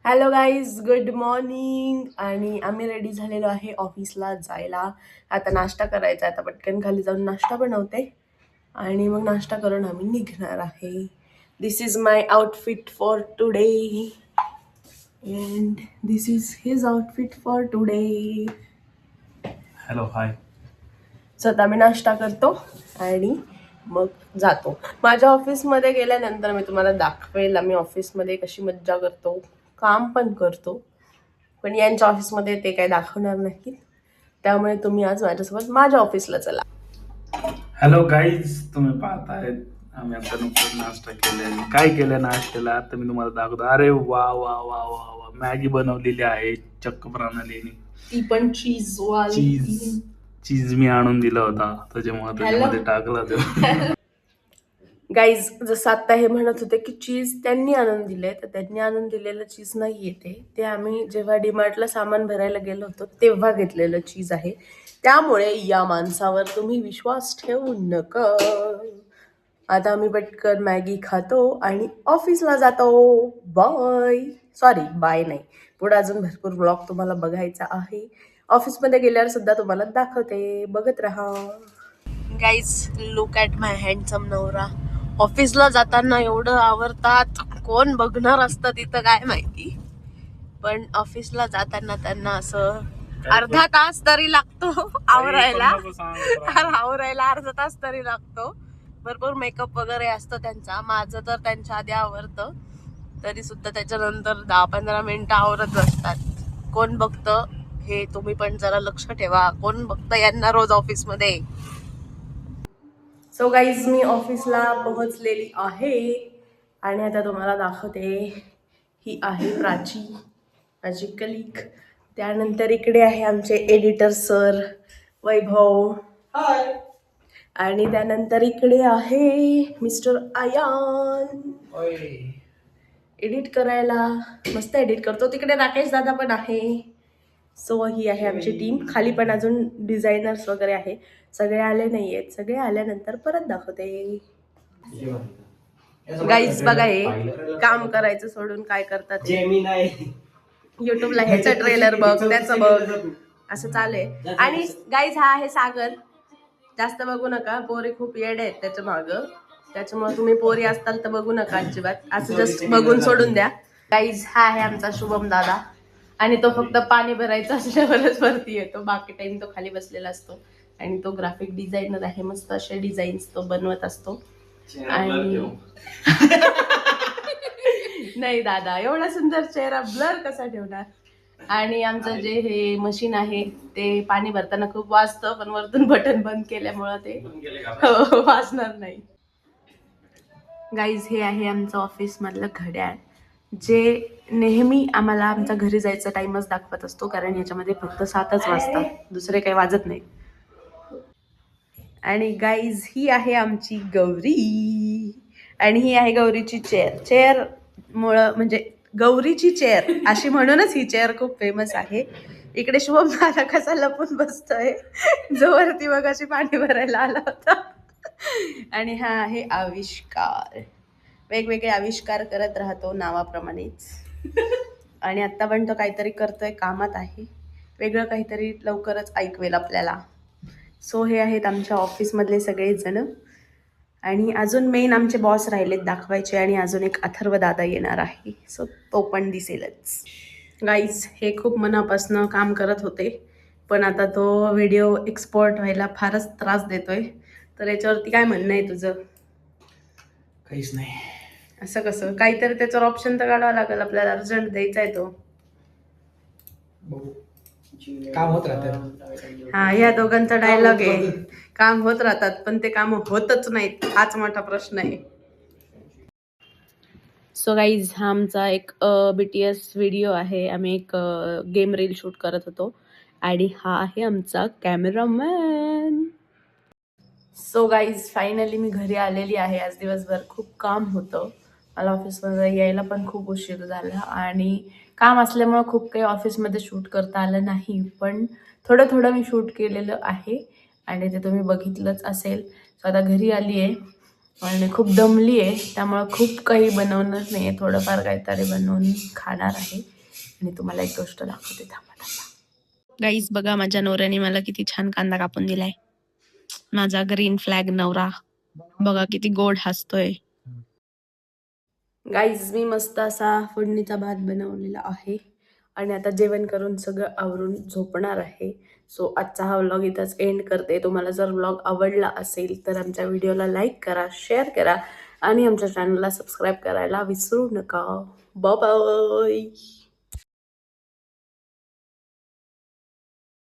Hello guys, good morning. आणि आम्ही ready झालेलो आहे ऑफिसला जायला. आता नाश्ता करायचा. आता पटकन खाली जाऊन नाश्ता बनवते आणि मग नाश्ता करून आम्ही निघणार आहे. This is my outfit for today and this is his outfit for today. Hello hi. So आता आम्ही नाश्ता करतो आणि मग जातो. माझ्या ऑफिसमध्ये गेल्यानंतर मी तुम्हाला दाखवेल आम्ही ऑफिसमध्ये कशी मज्जा करतो, काम पण करतो. पण यांच्या ऑफिसमध्ये ते काही दाखवणार नाही. त्यामुळे तुम्ही आज माझ्यासोबत माझ्या ऑफिसला चला. हॅलो गाईज, तुम्ही पाहतायत आम्ही आता नुकतं नाश्ता केलाय. काय केलं नाश्त्याला आता मी तुम्हाला दाखवतो. अरे वा वा वा वा वा, मॅगी बनवलेली आहे चक्क प्रणालीने. ती पण चीज वाली. चीज मी आणून दिला होता त्याच्यामुळे त्याच्यामध्ये टाकला तो. गाईज, जसं आता हे म्हणत होते की चीज त्यांनी आणून दिले, तर त्यांनी आणून दिलेलं चीज नाही येते. ते आम्ही जेव्हा डीमार्टला सामान भरायला गेलो होतो तेव्हा घेतलेलं चीज आहे. त्यामुळे या माणसावर तुम्ही विश्वास ठेवू नका. आता आम्ही पटकन मॅगी खातो आणि ऑफिसला जातो. बाय. सॉरी, बाय नाही, पुढे अजून भरपूर ब्लॉग तुम्हाला बघायचा आहे. ऑफिसमध्ये गेल्यावर सुद्धा तुम्हाला दाखवते, बघत राहा. Guys, look at my handsome नवरा. ऑफिसला जाताना एवढं आवरतात, कोण बघणार असतं तिथं काय माहिती. पण ऑफिसला जाताना त्यांना असं अर्धा तास तरी लागतो आवरायला. आवरायला अर्धा तास तरी लागतो. भरपूर मेकअप वगैरे असतं त्यांचा. माझं तर त्यांच्या आधी आवरतं, तरी सुद्धा त्याच्यानंतर 10-15 मिनिटं आवरत असतात. कोण बघतं हे तुम्ही पण जरा लक्ष ठेवा. कोण बघतं यांना रोज ऑफिसमध्ये. सो गाईज, मी ऑफिसला पोहोचलेली आहे आणि आता तुम्हाला दाखवते. ही आहे प्राची, माझी कलिक. त्यानंतर इकडे आहे आमचे एडिटर सर वैभव. हाय. आणि त्यानंतर इकडे आहे मिस्टर आयान. एडिट करायला मस्त एडिट करतो. तिकडे राकेश दादा पण आहे. सो ही आहे आमची टीम. खाली पण अजून डिझायनर्स वगैरे आहे. सगळे आले नाही आहेत. सगळे आल्यानंतर परत दाखवते. गाईज बघा, हे काम करायचं सोडून काय करतात. युट्यूबला ह्याचं ट्रेलर बघ, त्याचं बघ, असं चालू आहे. आणि गाईज, हा आहे सागर. जास्त बघू नका, पोरी खूप येडे आहेत त्याच्या मागं. त्याच्यामुळे तुम्ही पोरी असताल तर बघू नका अजिबात. असं जस्ट बघून सोडून द्या. गाईज, हा आहे आमचा शुभम दादा. आणि तो फक्त पाणी भरायचं असल्यावरच वरती येतो. बाकी टाइम तो खाली बसलेला असतो. आणि तो ग्राफिक डिझायनर आहे. मस्त असे डिझाईन्स तो बनवत असतो. आणि नाही दादा, एवढा सुंदर चेहरा ब्लर कसा ठेवणार. आणि आमचं जे हे मशीन आहे ते पाणी भरताना खूप वाजतं, पण वरतून बटन बंद केल्यामुळं ते वाजणार नाही. गाईज, हे आहे आमचं ऑफिस मधलं घड्याळ, जे नेहमी आम्हाला आमच्या घरी जायचा टाइमच दाखवत असतो. कारण याच्यामध्ये फक्त 7च वाजतात, दुसरे काही वाजत नाही. आणि गाईज, ही आहे आमची गौरी. आणि ही आहे गौरीची चेअर मुळे म्हणजे गौरीची चेअर अशी म्हणूनच ही चेअर खूप फेमस आहे. इकडे शुभम दादा कसा लपून बसतोय, जो वरती मगाशी पाणी भरायला आला होता. आणि हा आहे आविष्कार. वेगवेगळे आविष्कार करत राहतो नावाप्रमाणेच. आणि आता पण तो काहीतरी करतोय, कामात आहे. वेगळं काहीतरी लवकरच ऐकवेल आपल्याला. सो हे आहेत आमच्या ऑफिसमधले सगळे जण. आणि अजून मेन आमचे बॉस राहिलेत दाखवायचे. आणि अजून एक अथर्व दादा येणार आहे, सो तो पण दिसेलच. गाईज, हे खूप मनापासून काम करत होते, पण आता तो व्हिडिओ एक्सपोर्ट व्हायला फारच त्रास देतोय. तर याच्यावरती काय म्हणणं आहे तुझं? काहीच नाही. असं कसं? काहीतरी त्याच्यावर ऑप्शन तर काढावं लागेल आपल्याला. अर्जंट द्यायचा आहे तो. काम होत राहतात. हा, या दोघांचा डायलॉग आहे. काम होत राहतात, पण ते काम होतच नाहीत, हाच मोठा प्रश्न आहे. सो गाईज, हा आमचा एक BTS व्हिडिओ आहे. आम्ही एक गेम रील शूट करत होतो. आणि हा आहे आमचा कॅमेरामॅन. सो गाईज, फायनली मी घरी आलेली आहे. आज दिवसभर खूप काम होतं. मला ऑफिसमध्ये यायला पण खूप उशीर झाला. आणि काम असल्यामुळं खूप काही ऑफिसमध्ये शूट करता आलं नाही. पण थोडं थोडं मी शूट केलेलं आहे आणि ते तुम्ही बघितलंच असेल. सो आता घरी आली आहे आणि खूप दमली आहे. त्यामुळं खूप काही बनवणार नाही आहे. थोडंफार काहीतरी बनवून खाणार आहे. आणि तुम्हाला एक गोष्ट दाखवते थांबा. गाईज बघा माझ्या नवऱ्याने मला किती छान कांदा कापून दिलाय. माझा ग्रीन फ्लॅग नवरा बघा किती गोड हसतोय. गाईज मी मस्त असा फोडणीचा भात बनवलेला आहे आणि आता जेवण करून सगळं आवरून झोपणार आहे. सो आजचा हा व्लॉग इथंच एंड करते. तुम्हाला जर व्लॉग आवडला असेल तर आमच्या व्हिडिओला लाईक करा, शेअर करा आणि आमच्या चॅनलला सबस्क्राईब करायला विसरू नका. Bye bye.